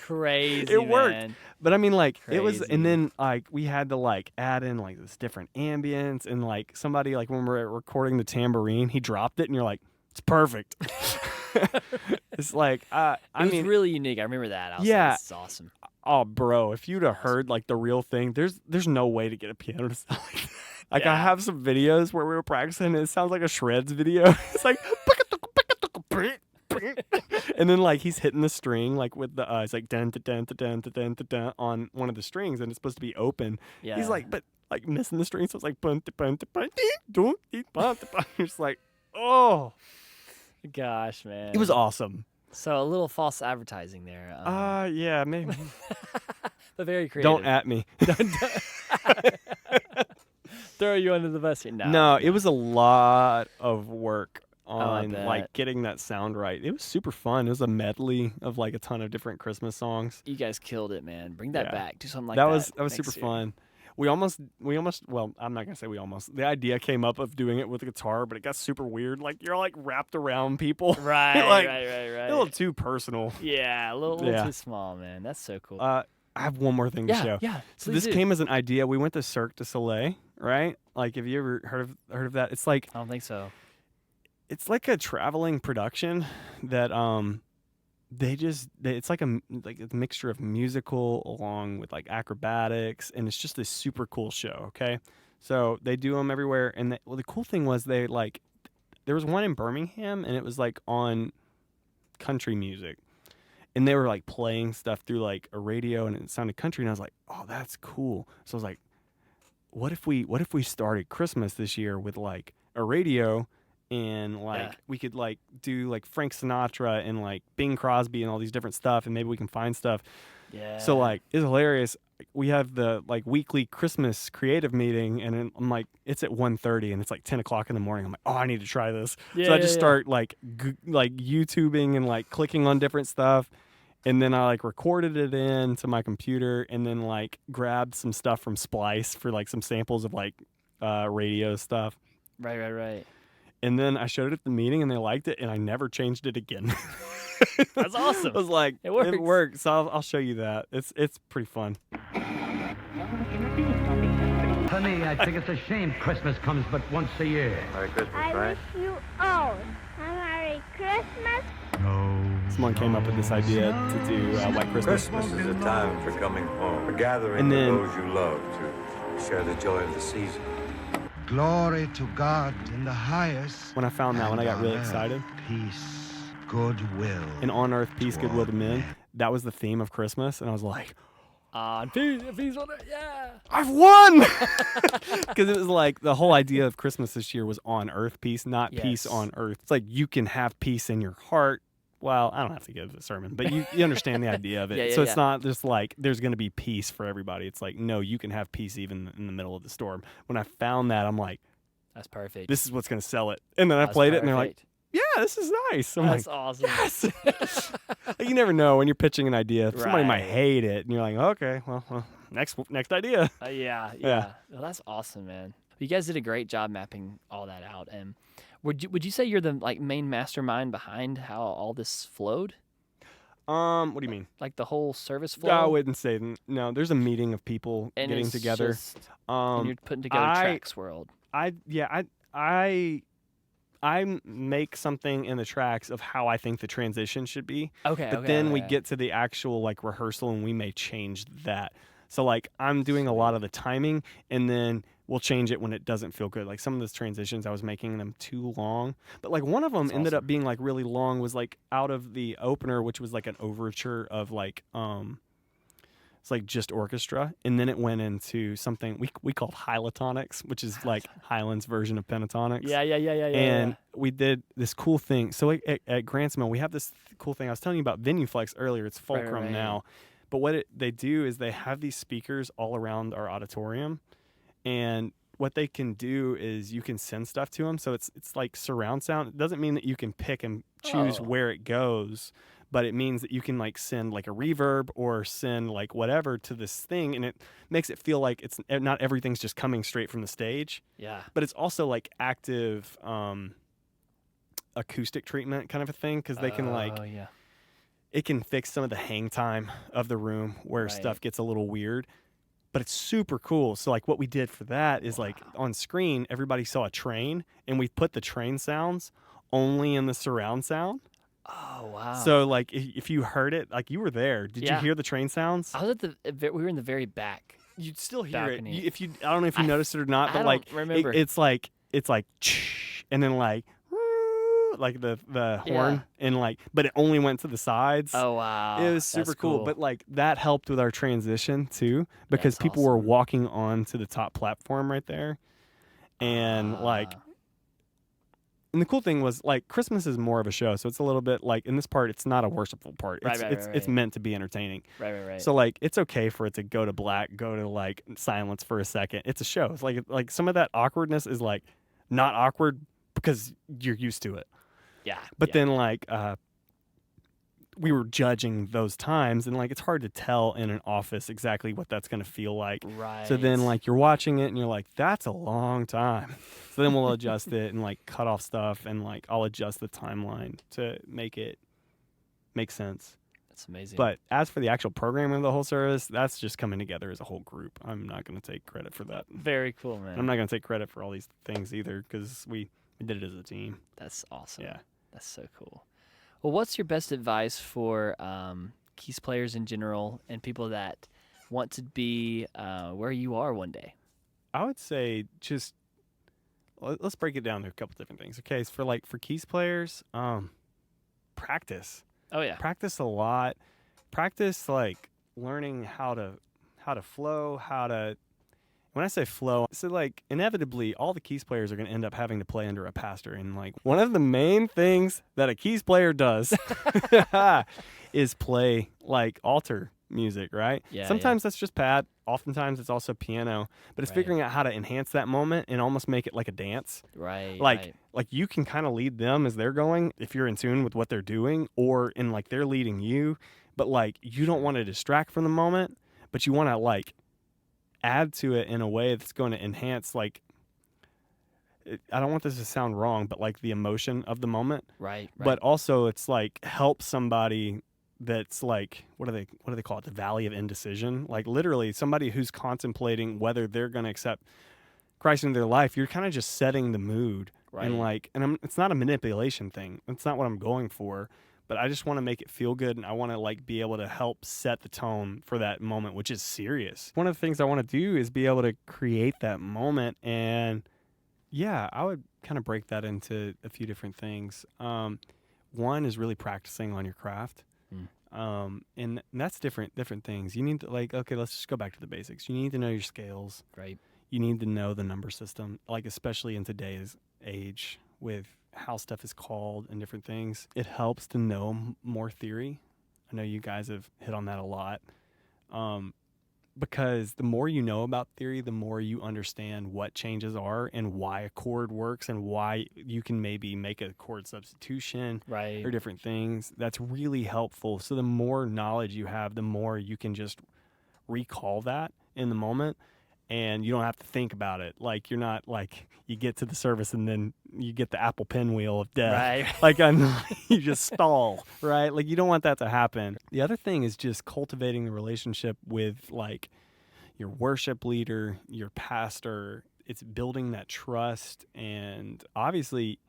Crazy. It worked, man. but I mean like Crazy. It was, and then like we had to like add in like this different ambience, and like somebody like when we were recording the tambourine, he dropped it, and you're like, it's perfect. It's like it was really unique. I remember that. I was like, this is awesome. Oh, bro, if you'd have heard like the real thing, there's no way to get a piano to sound like that. Like I have some videos where we were practicing, and it sounds like a Shreds video. It's like, and then like he's hitting the string like with the it's like dun dun dun dun dun dun dun on one of the strings, and it's supposed to be open. Yeah. He's like, but like missing the string, so it's like bun bun bun dun bun. You're just like, oh, gosh, man, it was awesome. So a little false advertising there. Yeah, maybe. But very creative. Don't at me. Throw you under the bus here. No, it was a lot of work on bet. like getting that sound right. It was super fun. It was a medley of like a ton of different Christmas songs. You guys killed it, man. Bring that back. Do something like that. that. That was super fun. We almost, well, I'm not going to say we almost. The idea came up of doing it with a guitar, but it got super weird. Like, you're, like, wrapped around people. Right, like, right. A little too personal. Yeah, a little too small, man. That's so cool. I have one more thing to show. Yeah, so this came as an idea. We went to Cirque du Soleil, right? Like, have you ever heard of that? It's like... I don't think so. It's like a traveling production that... it's like a mixture of musical along with like acrobatics, and it's just this super cool show. Okay, so they do them everywhere, and the cool thing was there was one in Birmingham, and it was like on country music, and they were like playing stuff through like a radio, and it sounded country, and I was like, oh, that's cool. So I was like, what if we started Christmas this year with like a radio? And like we could like do like Frank Sinatra and like Bing Crosby and all these different stuff, and maybe we can find stuff. Yeah. So like it's hilarious. We have the like weekly Christmas creative meeting, and then I'm like, it's at 1:30, and it's like 10 o'clock in the morning. I'm like, oh, I need to try this. So I just start like YouTubing and like clicking on different stuff, and then I like recorded it into my computer, and then like grabbed some stuff from Splice for like some samples of like radio stuff. Right. And then I showed it at the meeting, and they liked it, and I never changed it again. That's awesome. I was like, it works. So I'll show you that. It's pretty fun. for me, I think it's a shame Christmas comes but once a year. Merry Christmas, I right? wish you all a Merry Christmas. Someone came up with this idea to do White Christmas. Christmas is a time for coming home, for gathering And then- with those you love to share the joy of the season. Glory to God in the highest. When I found that one, I got and really on earth excited. Peace, goodwill. And on earth, peace, goodwill to men. men. That was the theme of Christmas. And I was like, Peace on it, yeah. I've won! Because it was like the whole idea of Christmas this year was on earth peace, not peace Yes. on earth. It's like you can have peace in your heart. Well, I don't have to give a sermon, but you understand the idea of it. Yeah, so yeah. it's not just like there's going to be peace for everybody. It's like, no, you can have peace even in the middle of the storm. When I found that, I'm like, That's perfect. this is what's going to sell it. And then I That's played it, and they're like, perfect. yeah, this is nice. I'm That's like, awesome. yes. Like, you never know when you're pitching an idea. Somebody might Right. hate it, and you're like, okay, well next idea. Yeah. Yeah. Well, that's awesome, man. You guys did a great job mapping all that out. And would you say you're the like main mastermind behind how all this flowed? What do you mean? Like the whole service flow? I wouldn't say no. There's a meeting of people And getting it's together. just- and you're putting together Tracks World. I make something in the tracks of how I think the transition should be. Okay. But then we get to the actual like rehearsal and we may change that. So like I'm doing a lot of the timing and then we'll change it when it doesn't feel good. Like some of those transitions I was making them too long. But like one of them ended up being like really long was like out of the opener, which was like an overture of like it's like just orchestra, and then it went into something we called Hylatonics, which is like Highlands version of pentatonics. Yeah. And we did this cool thing. So at Grants Mill, we have this cool thing. I was telling you about VenueFlex earlier. It's Fulcrum right. now. But what they do is they have these speakers all around our auditorium. And what they can do is you can send stuff to them. So it's like surround sound. It doesn't mean that you can pick and choose where it goes. But it means that you can like send like a reverb or send like whatever to this thing. And it makes it feel like it's not everything's just coming straight from the stage. Yeah. But it's also like active acoustic treatment kind of a thing because they can like yeah. it can fix some of the hang time of the room where stuff gets a little weird. But it's super cool. So like what we did for that is like on screen everybody saw a train and we put the train sounds only in the surround sound. Oh wow. So like if you heard it, like you were there, did you hear the train sounds? I was we were in the very back. You'd still hear balcony. it. I don't know if you noticed it or not, but I like don't remember. it's like and then like the horn and like, but it only went to the sides. Oh wow. It was super That's cool. But like that helped with our transition too, because That's people were awesome. walking on to the top platform right there, and like. And the cool thing was, like, Christmas is more of a show, so it's a little bit like in this part, it's not a worshipful part. It's meant to be entertaining. Right. So like, it's okay for it to go to black, go to like silence for a second. It's a show. It's like some of that awkwardness is like not awkward because you're used to it. Yeah. But then like we were judging those times, and like it's hard to tell in an office exactly what that's going to feel like. Right. So then like you're watching it and you're like, that's a long time. So then we'll adjust it and like cut off stuff, and like I'll adjust the timeline to make it make sense. That's amazing. But as for the actual programming of the whole service, that's just coming together as a whole group. I'm not going to take credit for that. Very cool, man. I'm not going to take credit for all these things either because we did it as a team. That's awesome. Yeah. That's so cool. Well, what's your best advice for keys players in general and people that want to be where you are one day? I would say just let's break it down to a couple different things. Okay, so for keys players, practice. Oh yeah. Practice a lot. Practice like learning how to flow, how to. When I say flow, so like inevitably all the keys players are going to end up having to play under a pastor, and like one of the main things that a keys player does is play like altar music, right? Yeah. Sometimes that's just pad. Oftentimes it's also piano, but it's figuring out how to enhance that moment and almost make it like a dance. Right. Like you can kind of lead them as they're going if you're in tune with what they're doing, or in like they're leading you, but like you don't want to distract from the moment, but you want to like add to it in a way that's going to enhance like I don't want this to sound wrong, but like the emotion of the moment. Right. But also it's like help somebody that's like, what do they call it? The valley of indecision. Like literally somebody who's contemplating whether they're going to accept Christ into their life. You're kind of just setting the mood. Right. And like, it's not a manipulation thing. That's not what I'm going for. But I just want to make it feel good, and I want to like be able to help set the tone for that moment, which is serious. One of the things I want to do is be able to create that moment, and yeah, I would kind of break that into a few different things. One is really practicing on your craft, and that's different things. You need to like, okay, let's just go back to the basics. You need to know your scales. Right. You need to know the number system, like especially in today's age with how stuff is called and different things. It helps to know more theory. I know you guys have hit on that a lot. Because the more you know about theory, the more you understand what changes are and why a chord works and why you can maybe make a chord substitution Right. or different things. That's really helpful. So the more knowledge you have, the more you can just recall that in the moment. And you don't have to think about it. Like, you're not like, you get to the service and then you get the Apple pinwheel of death. Right. Like, you just stall, right? Like, you don't want that to happen. The other thing is just cultivating the relationship with, like, your worship leader, your pastor. It's building that trust. And obviously,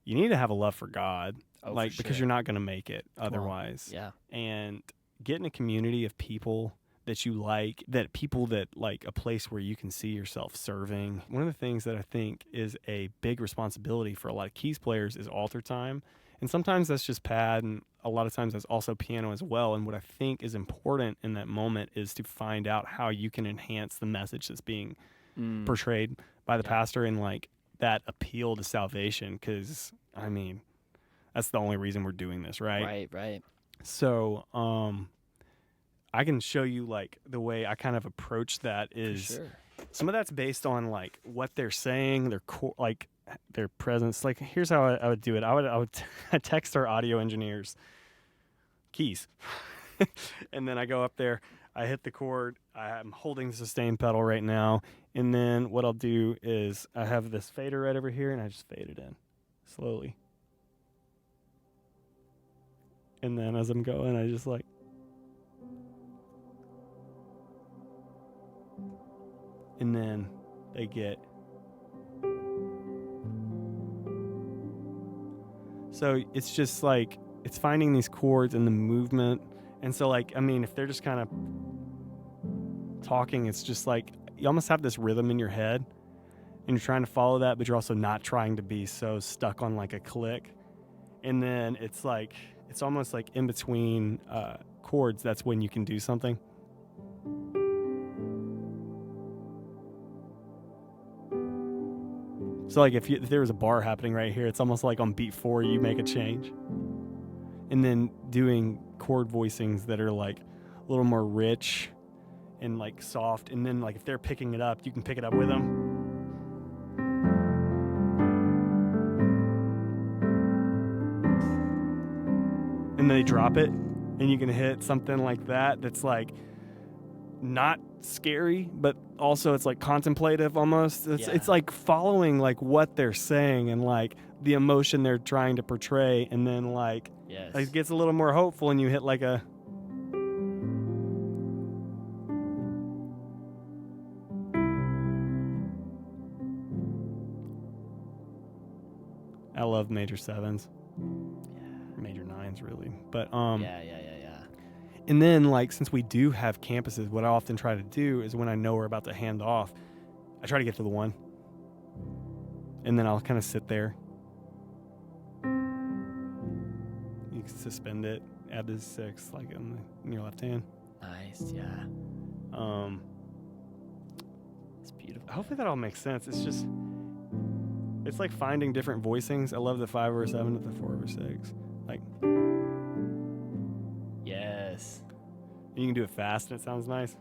you need to have a love for God. Oh, like, for because sure. you're not going to make it otherwise. Yeah. And get in a community of people that you like, that people that like a place where you can see yourself serving. One of the things that I think is a big responsibility for a lot of keys players is altar time. And sometimes that's just pad, and a lot of times that's also piano as well. And what I think is important in that moment is to find out how you can enhance the message that's being portrayed by the pastor and like that appeal to salvation. Because, I mean, that's the only reason we're doing this, right? Right. So, I can show you like the way I kind of approach that is For sure. some of that's based on like what they're saying, like their presence. Like here's how I would do it. I would text our audio engineers, keys, and then I go up there. I hit the chord. I'm holding the sustain pedal right now, and then what I'll do is I have this fader right over here, and I just fade it in slowly. And then as I'm going, I just like. And then they get. So it's just like, it's finding these chords and the movement. And so like, I mean, if they're just kind of talking, it's just like, you almost have this rhythm in your head and you're trying to follow that, but you're also not trying to be so stuck on like a click. And then it's like, it's almost like in between chords, that's when you can do something. So like if there was a bar happening right here, it's almost like on beat 4 you make a change. And then doing chord voicings that are like a little more rich and like soft. And then like if they're picking it up, you can pick it up with them. And then they drop it and you can hit something like that that's like not scary, but also it's like contemplative almost. It's like following like what they're saying and like the emotion they're trying to portray, and then like it gets a little more hopeful and you hit like a I love major 7s. Major 9s really. But Yeah. And then, like, since we do have campuses, what I often try to do is when I know we're about to hand off, I try to get to the 1. And then I'll kind of sit there. You can suspend it, add the 6, like, in your left hand. Nice, yeah. It's beautiful. Hopefully that all makes sense. It's just, it's like finding different voicings. I love the 5 over 7 to the 4 over 6. Like... Yes. You can do it fast and it sounds nice.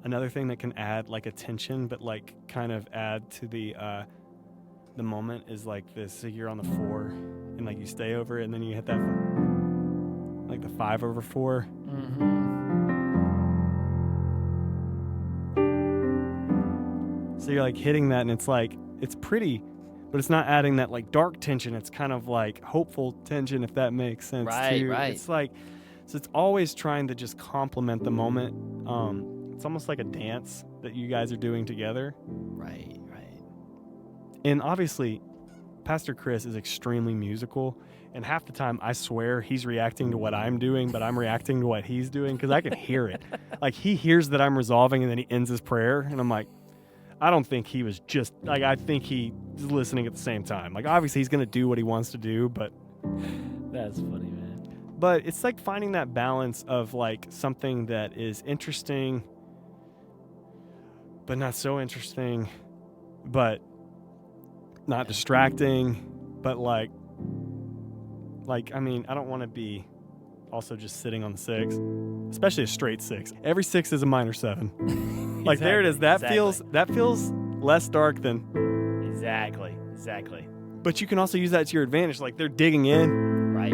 Another thing that can add like a tension, but like kind of add to the moment is like this. So you're on the 4 and like you stay over it and then you hit that like the 5 over 4. So you're like hitting that and it's like, it's pretty, but it's not adding that like dark tension. It's kind of like hopeful tension, if that makes sense too. Right. It's like, so it's always trying to just complement the moment. It's almost like a dance that you guys are doing together. Right. And obviously, Pastor Chris is extremely musical, and half the time I swear he's reacting to what I'm doing, but I'm reacting to what he's doing because I can hear it. Like, he hears that I'm resolving, and then he ends his prayer, and I'm like, I don't think he was just, like, I think he's listening at the same time. Like, obviously he's going to do what he wants to do, but... That's funny, man. But it's like finding that balance of, like, something that is interesting, but not so interesting, but not distracting, but like, I mean, I don't want to be also just sitting on the 6, especially a straight 6. Every 6 is a minor 7. Like, there it is. That feels less dark than. Exactly. But you can also use that to your advantage. Like, they're digging in. Right.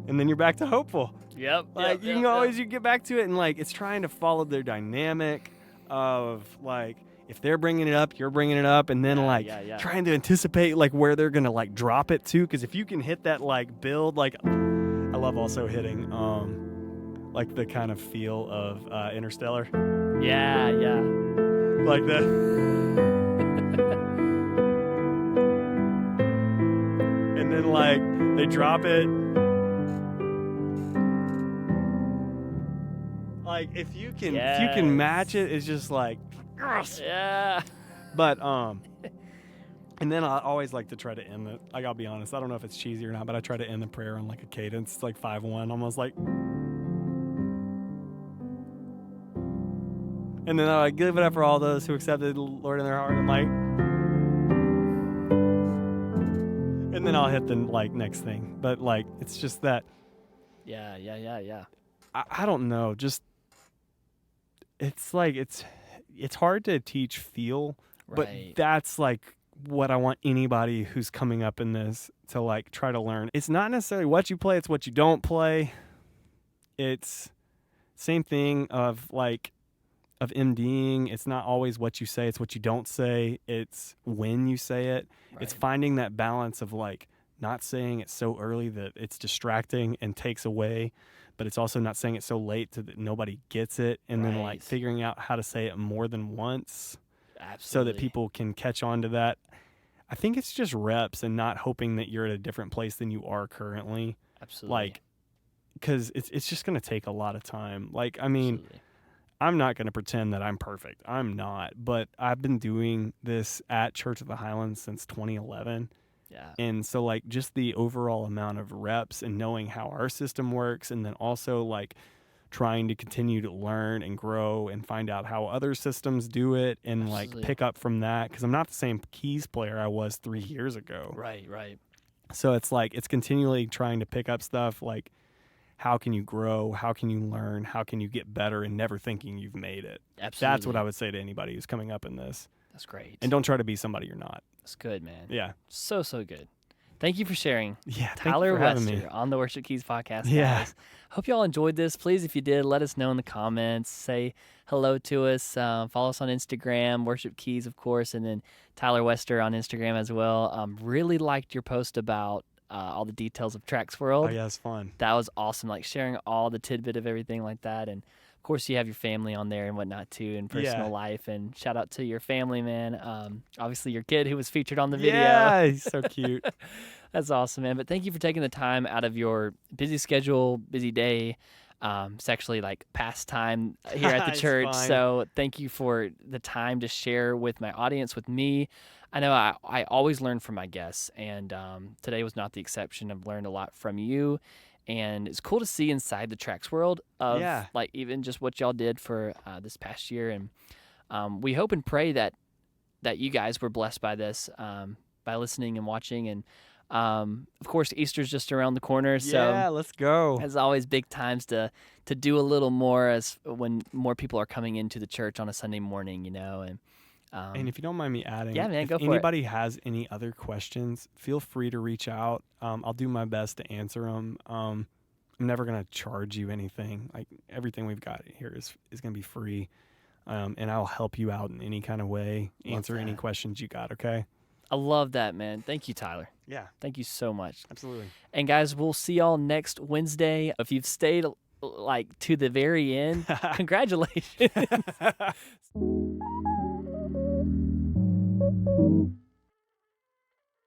And then you're back to hopeful. Yep. Like, you get back to it, and like, it's trying to follow their dynamic of like, if they're bringing it up, you're bringing it up, and then trying to anticipate like where they're gonna like drop it to. Because if you can hit that like build, like, I love also hitting like the kind of feel of Interstellar. Yeah. Like that. And then like they drop it. Like, if you can match it, it's just like, gross. Yeah. But and then I always like to try to end it. Like, I'll be honest, I don't know if it's cheesy or not, but I try to end the prayer on like a cadence, like 5-1, almost like. And then I like, give it up for all those who accepted the Lord in their heart. I'm like, and then I'll hit the like next thing. But like, it's just that. Yeah. I don't know. Just. It's like, it's hard to teach feel, but that's like what I want anybody who's coming up in this to like try to learn. It's not necessarily what you play, it's what you don't play. It's same thing of MDing. It's not always what you say, it's what you don't say. It's when you say it. Right. It's finding that balance of like not saying it so early that it's distracting and takes away, but it's also not saying it so late that nobody gets it, and then like figuring out how to say it more than once. Absolutely. So that people can catch on to that. I think it's just reps and not hoping that you're at a different place than you are currently. Absolutely. Like, because it's just going to take a lot of time. Like, I mean, Absolutely. I'm not going to pretend that I'm perfect. I'm not. But I've been doing this at Church of the Highlands since 2011. Yeah. And so like just the overall amount of reps and knowing how our system works, and then also like trying to continue to learn and grow and find out how other systems do it, and like pick up from that, because I'm not the same keys player I was 3 years ago. Right. So it's like it's continually trying to pick up stuff like, how can you grow? How can you learn? How can you get better, and never thinking you've made it? Absolutely. That's what I would say to anybody who's coming up in this. That's great. And don't try to be somebody you're not. That's good, man. Yeah. So good. Thank you for sharing. Yeah. Tyler Wester on the Worship Keys podcast. Yeah. Guys. Hope you all enjoyed this. Please, if you did, let us know in the comments. Say hello to us. Follow us on Instagram, Worship Keys, of course, and then Tyler Wester on Instagram as well. Really liked your post about all the details of Trax World. Oh, yeah, it's fun. That was awesome. Like sharing all the tidbit of everything like that. And of course, you have your family on there and whatnot too, and personal life. And shout out to your family, man. Obviously, your kid who was featured on the video. Yeah, he's so cute. That's awesome, man. But thank you for taking the time out of your busy schedule, busy day. It's actually like past time here at the church. Fine. So thank you for the time to share with my audience, with me. I know I always learn from my guests, and today was not the exception. I've learned a lot from you. And it's cool to see inside the Trax world of like even just what y'all did for this past year. And we hope and pray that you guys were blessed by this, by listening and watching. And of course, Easter's just around the corner. So yeah, let's go. As always, big times to do a little more as when more people are coming into the church on a Sunday morning, you know. And And if you don't mind me adding, Yeah, man, if go for it. anybody has any other questions, feel free to reach out. I'll do my best to answer them. I'm never going to charge you anything. Like, everything we've got here is going to be free. And I'll help you out in any kind of way, answer any questions you got, okay? I love that, man. Thank you, Tyler. Yeah, Thank you so much. absolutely. And guys, we'll see y'all next Wednesday. If you've stayed like to the very end, congratulations.